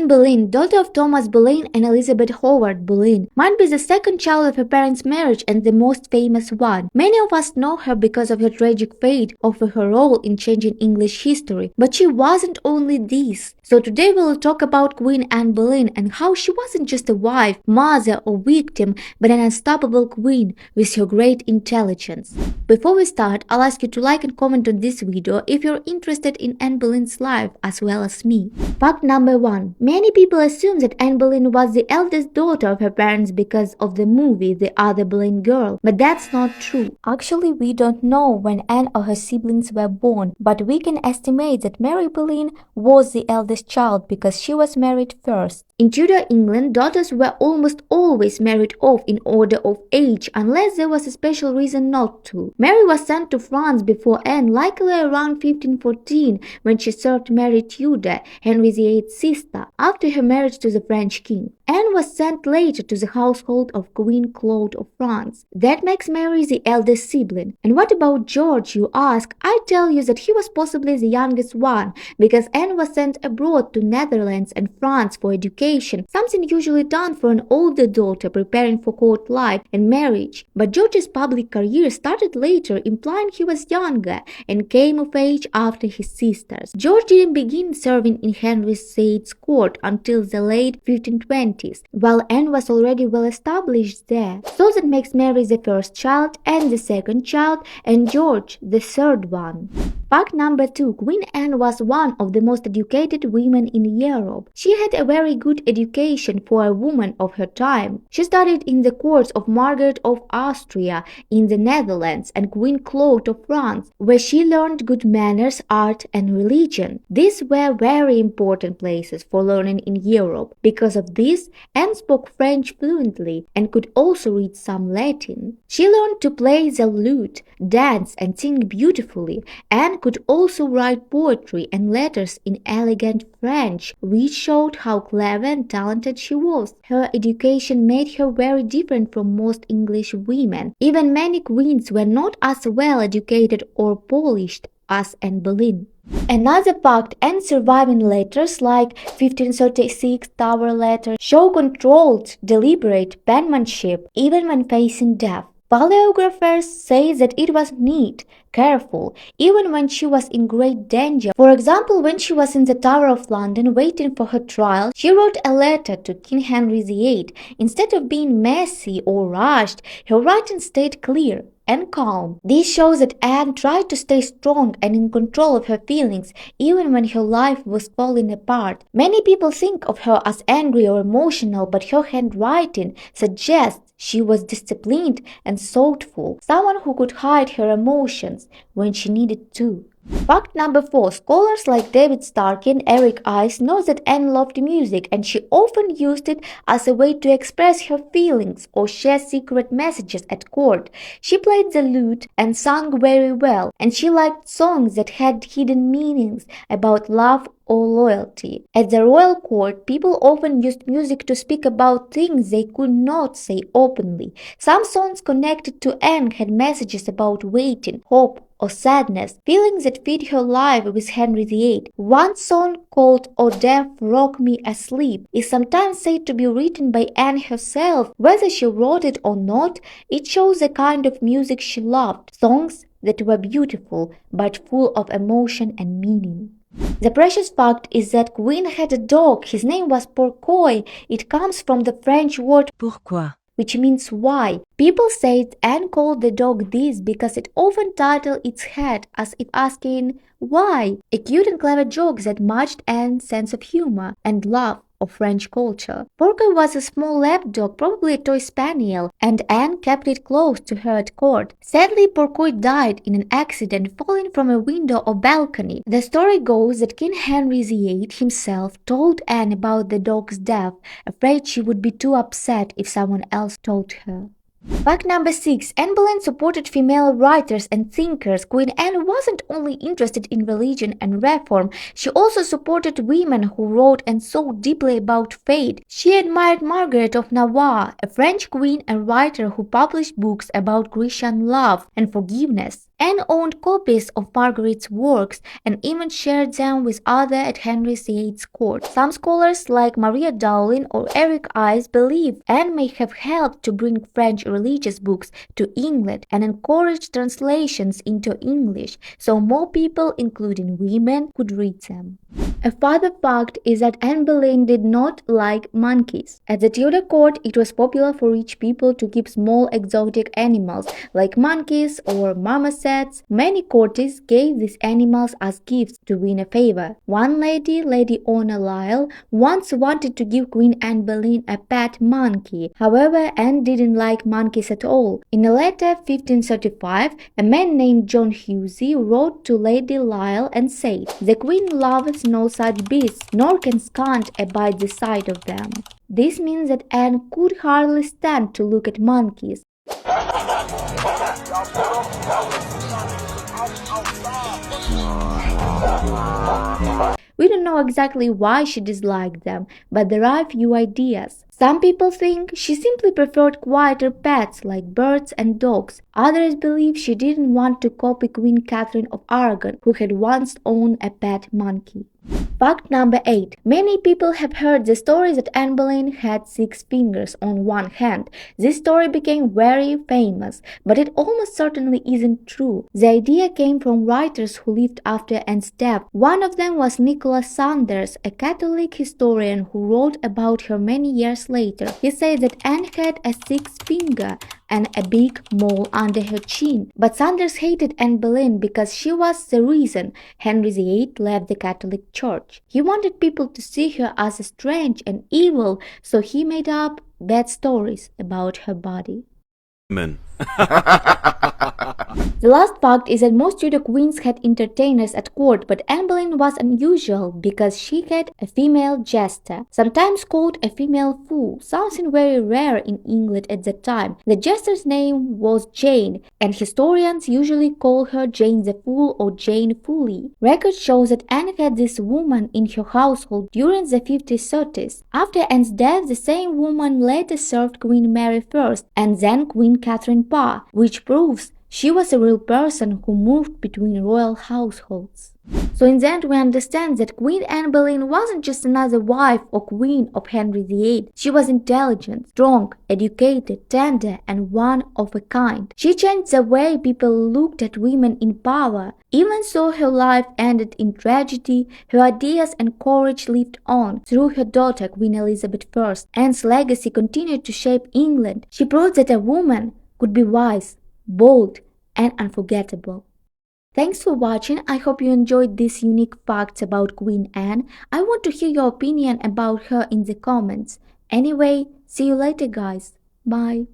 Anne Boleyn, daughter of Thomas Boleyn and Elizabeth Howard Boleyn, might be the second child of her parents' marriage and the most famous one. Many of us know her because of her tragic fate of her role in changing English history, but she wasn't only this. So today we will talk about Queen Anne Boleyn and how she wasn't just a wife, mother or victim, but an unstoppable queen with her great intelligence. Before we start, I'll ask you to like and comment on this video if you're interested in Anne Boleyn's life as well as me. Fact number 1. Many people assume that Anne Boleyn was the eldest daughter of her parents because of the movie The Other Boleyn Girl, but that's not true. Actually, we don't know when Anne or her siblings were born, but we can estimate that Mary Boleyn was the eldest child because she was married first. In Tudor England, daughters were almost always married off in order of age unless there was a special reason not to. Mary was sent to France before Anne, likely around 1514, when she served Mary Tudor, Henry VIII's sister, after her marriage to the French king. Anne was sent later to the household of Queen Claude of France. That makes Mary the eldest sibling. And what about George, you ask? I tell you that he was possibly the youngest one, because Anne was sent abroad to Netherlands and France for education, something usually done for an older daughter preparing for court life and marriage. But George's public career started later, implying he was younger and came of age after his sisters. George didn't begin serving in Henry VIII's court until the late 1520s, while Anne was already well established there. So that makes Mary the first child, Anne the second child, and George the third one. Fact number 2. Queen Anne was one of the most educated women in Europe. She had a very good education for a woman of her time. She studied in the courts of Margaret of Austria in the Netherlands and Queen Claude of France, where she learned good manners, art, and religion. These were very important places for learning in Europe. Because of this, Anne spoke French fluently and could also read some Latin. She learned to play the lute, dance, and sing beautifully. Anne could also write poetry and letters in elegant French, which showed how clever and talented she was. Her education made her very different from most English women. Even many queens were not as well educated or polished as Anne Boleyn. Another fact, Anne's surviving letters like 1536 Tower Letter show controlled, deliberate penmanship even when facing death. Paleographers say that it was neat, careful, even when she was in great danger. For example, when she was in the Tower of London waiting for her trial, she wrote a letter to King Henry VIII. Instead of being messy or rushed, her writing stayed clear and calm. This shows that Anne tried to stay strong and in control of her feelings even when her life was falling apart. Many people think of her as angry or emotional, but her handwriting suggests she was disciplined and thoughtful, someone who could hide her emotions when she needed to. Fact number 4. Scholars like David Starkey and Eric Ice know that Anne loved music and she often used it as a way to express her feelings or share secret messages at court. She played the lute and sang very well, and she liked songs that had hidden meanings about love or loyalty. At the royal court, people often used music to speak about things they could not say openly. Some songs connected to Anne had messages about waiting, hope, or sadness, feelings that fit her life with Henry VIII. One song called O Death Rock Me Asleep is sometimes said to be written by Anne herself. Whether she wrote it or not, it shows the kind of music she loved, songs that were beautiful but full of emotion and meaning. The precious fact is that Queen had a dog. His name was Purkoy. It comes from the French word pourquoi, which means why. People say Anne called the dog this because it often tilted its head as if asking why. A cute and clever joke that matched Anne's sense of humor and love of French culture. Purkoy was a small lapdog, probably a toy spaniel, and Anne kept it close to her at court. Sadly, Purkoy died in an accident falling from a window or balcony. The story goes that King Henry VIII himself told Anne about the dog's death, afraid she would be too upset if someone else told her. Fact number 6. Anne Boleyn supported female writers and thinkers. Queen Anne wasn't only interested in religion and reform, she also supported women who wrote and thought deeply about faith. She admired Margaret of Navarre, a French queen and writer who published books about Christian love and forgiveness. Anne owned copies of Margaret's works and even shared them with others at Henry VIII's court. Some scholars like Maria Dowling or Eric Ives believe Anne may have helped to bring French religious books to England and encourage translations into English so more people, including women, could read them. A further fact is that Anne Boleyn did not like monkeys. At the Tudor court, it was popular for rich people to keep small exotic animals like monkeys or marmosets. Many courtiers gave these animals as gifts to win a favor. One lady, Lady Honor Lisle, once wanted to give Queen Anne Boleyn a pet monkey. However, Anne didn't like monkeys at all. In a letter 1535, a man named John Hussey wrote to Lady Lisle and said, "The Queen loves no such beasts, nor can scant abide the sight of them." This means that Anne could hardly stand to look at monkeys. We don't know exactly why she disliked them, but there are few ideas. Some people think she simply preferred quieter pets like birds and dogs. Others believe she didn't want to copy Queen Catherine of Aragon, who had once owned a pet monkey. Fact number 8. Many people have heard the story that Anne Boleyn had 6 fingers on one hand. This story became very famous, but it almost certainly isn't true. The idea came from writers who lived after Anne's death. One of them was Nicholas Saunders, a Catholic historian who wrote about her many years later. He said that Anne had a 6th finger and a big mole under her chin. But Saunders hated Anne Boleyn because she was the reason Henry VIII left the Catholic Church. He wanted people to see her as strange and evil, so he made up bad stories about her body. Amen. The last fact is that most Tudor queens had entertainers at court, but Anne Boleyn was unusual because she had a female jester, sometimes called a female fool, something very rare in England at that time. The jester's name was Jane, and historians usually call her Jane the Fool or Jane Folly. Record shows that Anne had this woman in her household during the 50s-30s. After Anne's death, the same woman later served Queen Mary I and then Queen Catherine Parr, which proves she was a real person who moved between royal households. So in the end, we understand that Queen Anne Boleyn wasn't just another wife or queen of Henry VIII. She was intelligent, strong, educated, tender, and one of a kind. She changed the way people looked at women in power. Even so, her life ended in tragedy. Her ideas and courage lived on through her daughter, Queen Elizabeth I. Anne's legacy continued to shape England. She proved that a woman could be wise, bold, and unforgettable. Thanks for watching. I hope you enjoyed these unique facts about Queen Anne. I want to hear your opinion about her in the comments. Anyway, see you later guys. Bye.